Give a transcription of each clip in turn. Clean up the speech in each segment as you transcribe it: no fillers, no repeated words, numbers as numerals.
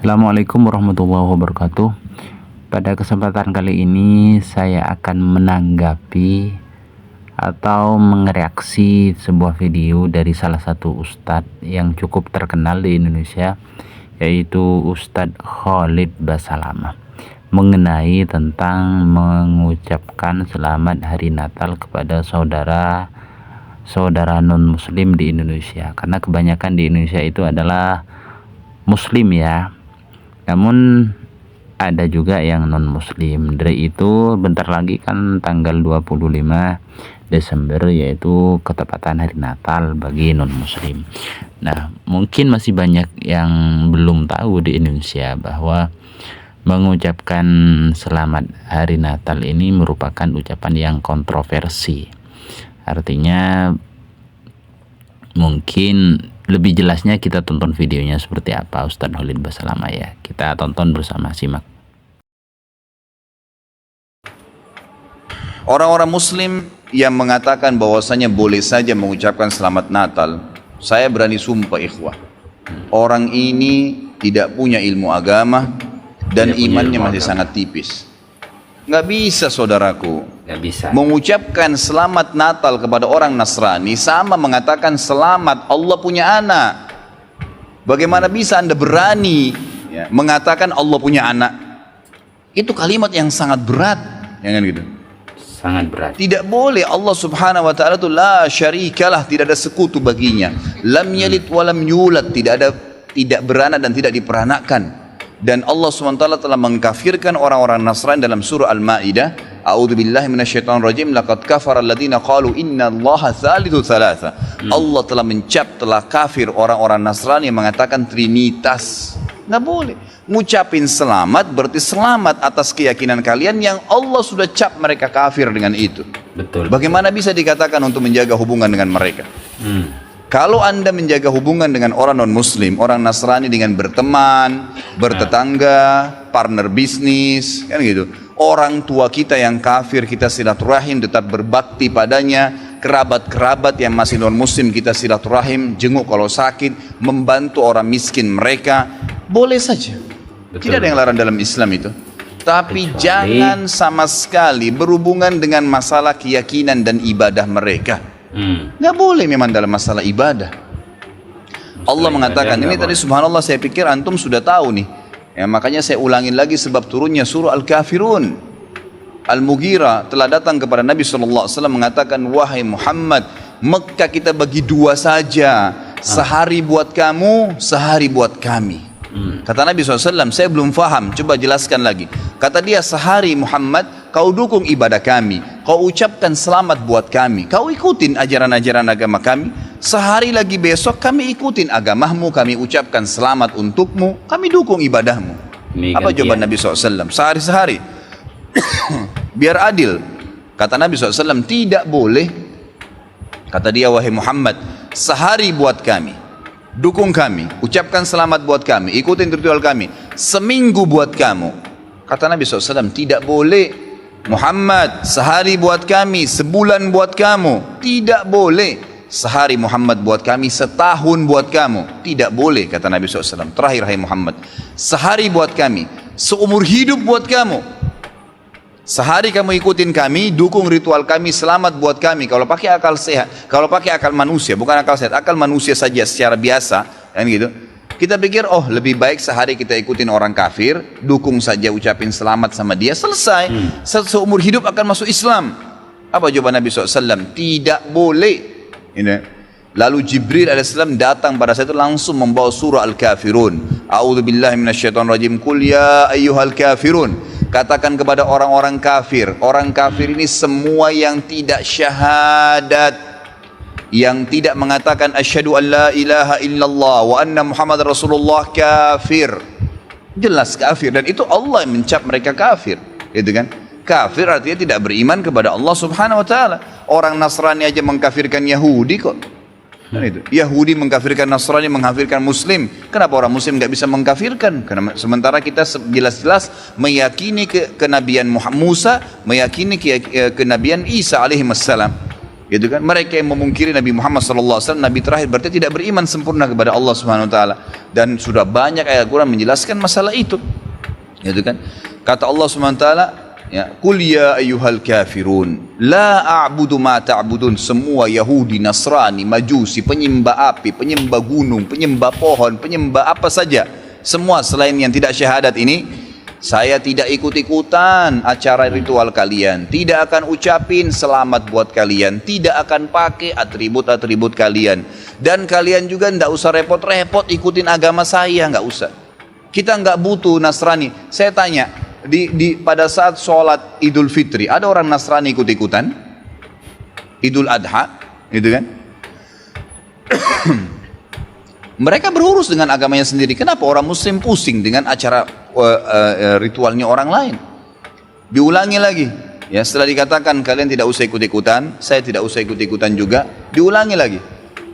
Assalamualaikum warahmatullahi wabarakatuh. Pada kesempatan kali ini saya akan menanggapi atau mereaksi sebuah video dari salah satu ustadz yang cukup terkenal di Indonesia, yaitu Ustadz Khalid Basalamah, mengenai tentang mengucapkan selamat hari Natal kepada saudara non muslim di Indonesia, karena kebanyakan di Indonesia itu adalah muslim ya, namun ada juga yang non muslim. Dari itu bentar lagi kan tanggal 25 Desember, yaitu ketepatan hari Natal bagi non muslim. Nah, mungkin masih banyak yang belum tahu di Indonesia bahwa mengucapkan selamat hari Natal ini merupakan ucapan yang kontroversi. Artinya mungkin lebih jelasnya kita tonton videonya seperti apa Ustadz Khalid Basalamah ya. Kita tonton bersama, simak. Orang-orang muslim yang mengatakan bahwasanya boleh saja mengucapkan selamat Natal, saya berani sumpah ikhwah, orang ini tidak punya ilmu agama dan imannya masih sangat tipis. Nggak bisa saudaraku, Nggak bisa. mengucapkan selamat Natal kepada orang Nasrani sama mengatakan selamat Allah punya anak. Bagaimana bisa Anda berani mengatakan Allah punya anak? Itu kalimat yang sangat berat, ya kan gitu. Sangat berat. Tidak boleh. Allah subhanahu wa ta'ala itu la syarikalah, tidak ada sekutu baginya. Lam yalid wa lam yulad, tidak beranak dan tidak diperanakan. Dan Allah SWT telah mengkafirkan orang-orang Nasrani dalam surah Al-Ma'idah. A'udzubillahi minasyaitonirrajim. Laqad kafara alladziina qalu innallaha tsalitsu tsalatsa. Allah telah kafir orang-orang Nasrani yang mengatakan trinitas. Nggak boleh. Ngucapin selamat berarti selamat atas keyakinan kalian yang Allah sudah cap mereka kafir dengan itu. Betul. Bagaimana bisa dikatakan untuk menjaga hubungan dengan mereka? Kalau Anda menjaga hubungan dengan orang non-muslim, orang Nasrani dengan berteman, bertetangga, partner bisnis, kan gitu. Orang tua kita yang kafir kita silaturahim, tetap berbakti padanya. Kerabat-kerabat yang masih non-muslim kita silaturahim, jenguk kalau sakit, membantu orang miskin mereka. Boleh saja. Betul. Tidak ada yang larang dalam Islam itu. Tapi jangan sama sekali berhubungan dengan masalah keyakinan dan ibadah mereka. Nggak boleh memang dalam masalah ibadah. Allah mengatakan ini tadi, subhanallah, saya pikir antum sudah tahu nih ya, makanya saya ulangin lagi sebab turunnya surah Al-Kafirun. Al-Mughirah telah datang kepada Nabi SAW mengatakan, wahai Muhammad, Mekah kita bagi dua saja, sehari buat kamu, sehari buat kami. Kata Nabi SAW, saya belum faham, coba jelaskan lagi. Kata dia, sehari Muhammad kau dukung ibadah kami, kau ucapkan selamat buat kami, kau ikutin ajaran-ajaran agama kami. Sehari lagi besok kami ikutin agamamu, kami ucapkan selamat untukmu, kami dukung ibadahmu. Apa jawaban Nabi SAW? Sehari-sehari. Biar adil. Kata Nabi SAW, tidak boleh. Kata dia, wahai Muhammad, sehari buat kami, dukung kami, ucapkan selamat buat kami, ikutin ritual kami. Seminggu buat kamu. Kata Nabi SAW, tidak boleh. Muhammad, sehari buat kami, sebulan buat kamu. Tidak boleh. Sehari Muhammad buat kami, setahun buat kamu. Tidak boleh, kata Nabi SAW. Terakhir, hai Muhammad, sehari buat kami, seumur hidup buat kamu. Sehari kamu ikutin kami, dukung ritual kami, selamat buat kami. Kalau pakai akal sehat, kalau pakai akal manusia, bukan akal sehat, akal manusia saja secara biasa, kan gitu. Kita pikir, oh lebih baik sehari kita ikutin orang kafir, dukung saja, ucapin selamat sama dia, selesai. Seumur hidup akan masuk Islam. Apa jawaban Nabi SAW? Tidak boleh. Lalu Jibril AS datang pada saat itu langsung membawa surah Al-Kafirun. A'udzubillahi minasyaitonirrajim. Qul ya ayyuhal kafirun. Katakan kepada orang-orang kafir. Orang kafir ini semua yang tidak syahadat, yang tidak mengatakan asyhadu an la ilaha illallah wa anna Muhammad Rasulullah, kafir. Jelas kafir, dan itu Allah yang mencap mereka kafir, gitu kan? Kafir artinya tidak beriman kepada Allah Subhanahu wa taala. Orang Nasrani aja mengkafirkan Yahudi kok. Kan itu. Yahudi mengkafirkan Nasrani, mengkafirkan Muslim. Kenapa orang Muslim nggak bisa mengkafirkan? Karena sementara kita jelas-jelas meyakini kenabian Musa, meyakini kenabian Isa alaihi wassalam. Gitu kan? Mereka yang memungkiri Nabi Muhammad SAW, Nabi terakhir, berarti tidak beriman sempurna kepada Allah Subhanahu Wa Taala. Dan sudah banyak ayat Quran menjelaskan masalah itu. Gitu kan? Kata Allah Subhanahu Wa Taala, ya, Qul ya ayyuhal kafirun, la a'budu ma ta'budun. Semua Yahudi, Nasrani, Majusi, penyembah api, penyembah gunung, penyembah pohon, penyembah apa saja, semua selain yang tidak syahadat ini, saya tidak ikut-ikutan acara ritual kalian, tidak akan ucapin selamat buat kalian, tidak akan pakai atribut-atribut kalian, dan kalian juga tidak usah repot-repot ikutin agama saya, nggak usah. Kita nggak butuh Nasrani. Saya tanya, pada saat sholat Idul Fitri, ada orang Nasrani ikut-ikutan? Idul Adha, gitu kan? Mereka berurus dengan agamanya sendiri. Kenapa orang Muslim pusing dengan acara ritualnya orang lain? Diulangi lagi. Ya, setelah dikatakan kalian tidak usah ikut-ikutan, saya tidak usah ikut-ikutan juga, diulangi lagi.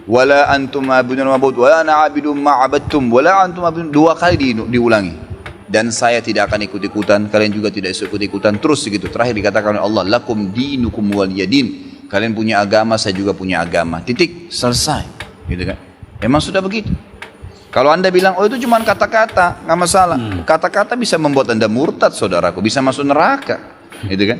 Wala antum ma'budun ma'bud, wala ana 'abidun ma'abadtum, wala antum ma'budun. 2 kali diulangi. Dan saya tidak akan ikut-ikutan, kalian juga tidak usah ikut-ikutan. Terus begitu. Terakhir dikatakan oleh Allah, lakum dinukum waliyadin. Kalian punya agama, saya juga punya agama. Titik, selesai. Gitu kan? Memang sudah begitu. Kalau anda bilang, oh itu cuma kata-kata, nggak masalah. Kata-kata bisa membuat anda murtad, saudaraku, bisa masuk neraka, gitu kan?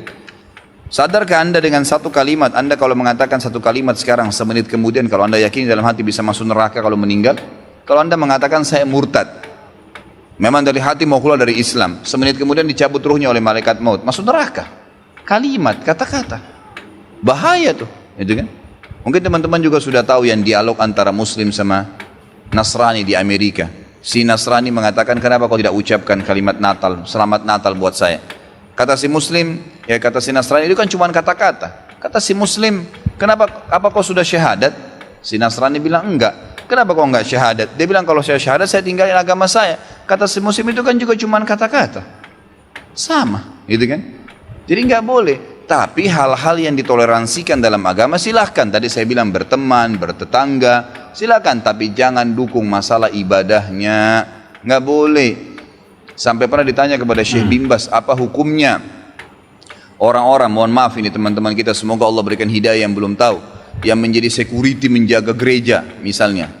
Sadarkah anda dengan satu kalimat, anda kalau mengatakan satu kalimat sekarang, semenit kemudian kalau anda yakin dalam hati bisa masuk neraka kalau meninggal? Kalau anda mengatakan saya murtad, memang dari hati mau keluar dari Islam, semenit kemudian dicabut ruhnya oleh malaikat maut, masuk neraka. Kalimat, kata-kata, bahaya tuh, gitu kan? Mungkin teman-teman juga sudah tahu yang dialog antara Muslim sama Nasrani di Amerika. Si Nasrani mengatakan, kenapa kau tidak ucapkan kalimat Natal, selamat Natal buat saya? Kata si Muslim, ya kata si Nasrani, itu kan cuma kata-kata. Kata si Muslim, kenapa, apa kau sudah syahadat? Si Nasrani bilang, enggak. Kenapa kau enggak syahadat? Dia bilang, kalau saya syahadat, saya tinggalin agama saya. Kata si Muslim, itu kan juga cuma kata-kata. Sama, gitu kan? Jadi enggak boleh. Tapi hal-hal yang ditoleransikan dalam agama silahkan. Tadi saya bilang berteman, bertetangga, silahkan. Tapi jangan dukung masalah ibadahnya. Nggak boleh. Sampai pernah ditanya kepada Syekh bin Baz, apa hukumnya orang-orang, mohon maaf ini teman-teman kita, semoga Allah berikan hidayah yang belum tahu, yang menjadi security menjaga gereja misalnya,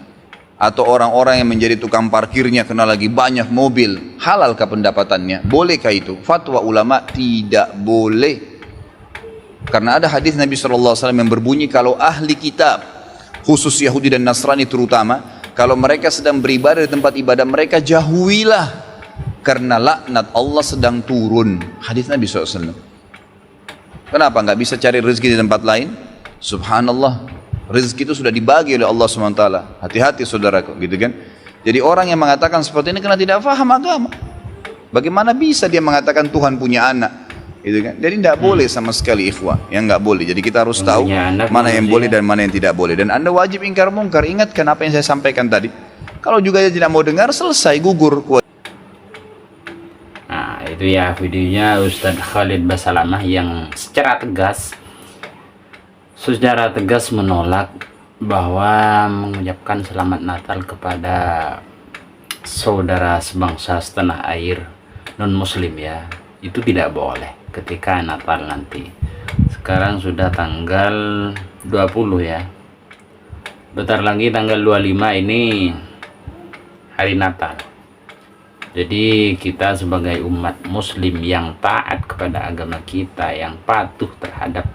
atau orang-orang yang menjadi tukang parkirnya karena lagi banyak mobil, halalkah pendapatannya? Bolehkah itu? Fatwa ulama tidak boleh. Karena ada hadis Nabi SAW yang berbunyi, kalau ahli kitab, khusus Yahudi dan Nasrani terutama, kalau mereka sedang beribadah di tempat ibadah mereka, jauhilah, karena laknat Allah sedang turun. Hadis Nabi SAW. Kenapa nggak bisa cari rezeki di tempat lain? Subhanallah, rezeki itu sudah dibagi oleh Allah SWT. Hati-hati saudaraku, gitu kan? Jadi orang yang mengatakan seperti ini karena tidak faham agama. Bagaimana bisa dia mengatakan Tuhan punya anak? Gitu kan? Jadi tidak boleh sama sekali ikhwah, yang nggak boleh. Jadi kita harus tahu mana yang boleh dan mana yang tidak boleh. Dan anda wajib ingkar mungkar. Ingatkan apa yang saya sampaikan tadi. Kalau juga dia tidak mau dengar, selesai, gugur. Nah itu ya videonya Ustadz Khalid Basalamah yang secara tegas menolak bahwa mengucapkan selamat Natal kepada saudara sebangsa setanah air non muslim ya, itu tidak boleh ketika Natal nanti. Sekarang sudah tanggal 20 ya, bentar lagi tanggal 25 ini hari Natal. Jadi kita sebagai umat muslim yang taat kepada agama kita, yang patuh terhadap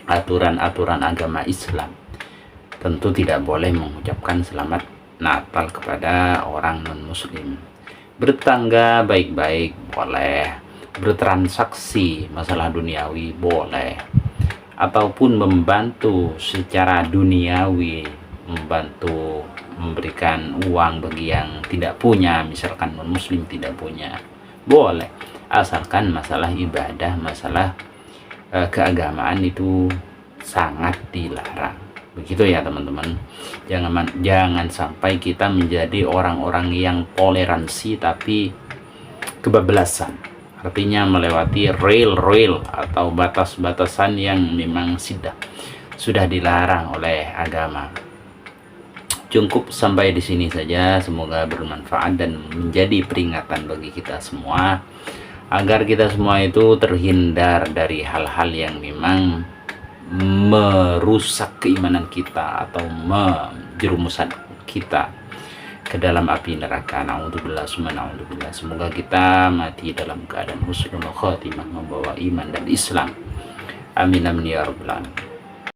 aturan-aturan agama Islam, tentu tidak boleh mengucapkan selamat Natal kepada orang non muslim. Bertangga baik-baik boleh, bertransaksi masalah duniawi boleh, ataupun membantu secara duniawi, membantu memberikan uang bagi yang tidak punya, misalkan non muslim tidak punya, boleh, asalkan masalah ibadah, masalah keagamaan itu sangat dilarang. Begitu ya teman-teman. Jangan sampai kita menjadi orang-orang yang toleransi tapi kebablasan, artinya melewati rail atau batas-batasan yang memang sudah dilarang oleh agama. Cukup sampai di sini saja, semoga bermanfaat dan menjadi peringatan bagi kita semua, agar kita semua itu terhindar dari hal-hal yang memang merusak keimanan kita atau menjerumuskan kita ke dalam api neraka. Na'udzubillah summa na'udzubillah. Semoga kita mati dalam keadaan husnul khatimah, membawa iman dan Islam. Amin amin ya rabbal alamin.